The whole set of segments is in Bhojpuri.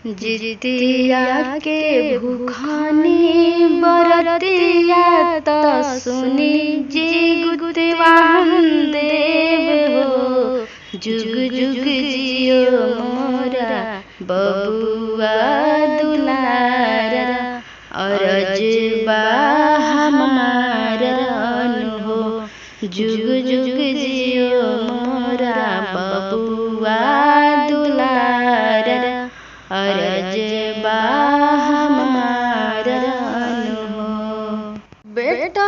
जितिया के भूखानी बरतिया त सुनी जी गुतवाहन देव हो। जुग जुग जियो मोरा बबुआ दुलारा, अरज बा हमारा हो। जुग जुग जियो मोरा बबुआ दुलारा, अरज बा हमारा हो। बेटा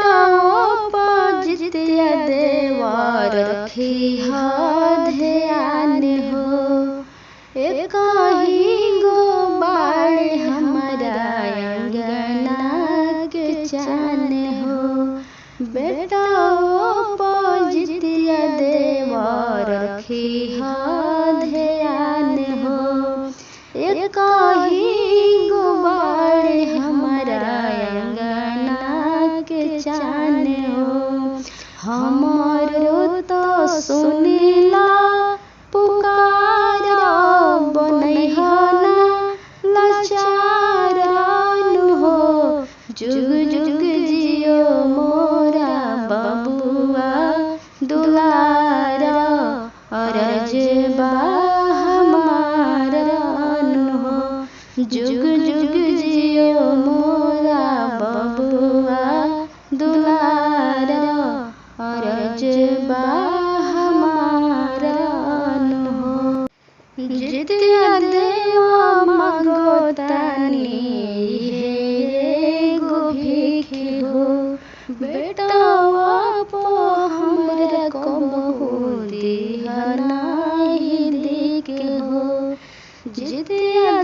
जितिया देवर रखी ध्यान हो। एक ही गो बाड़े हमारा अंगना के चान हो। बेटा जितिया देवर रखी ध्यान हो। एक ही गो बाड़े हमारा अंगना के चान हो। हमारो तो सुनीला पुकारा, बनैहना लाचारन हो। जुग जुग जियो मोरा बबुआ दुलारा, अरज बा हमारा हो। जुग जुग जियो मोरा बबुआ दुलारा, अरज बा हमारा हो। जितिया देवा मांगो तानी हे गो भीख हो। बेटा पो हमरा कबहू दिहना ही दिख हो। जितिया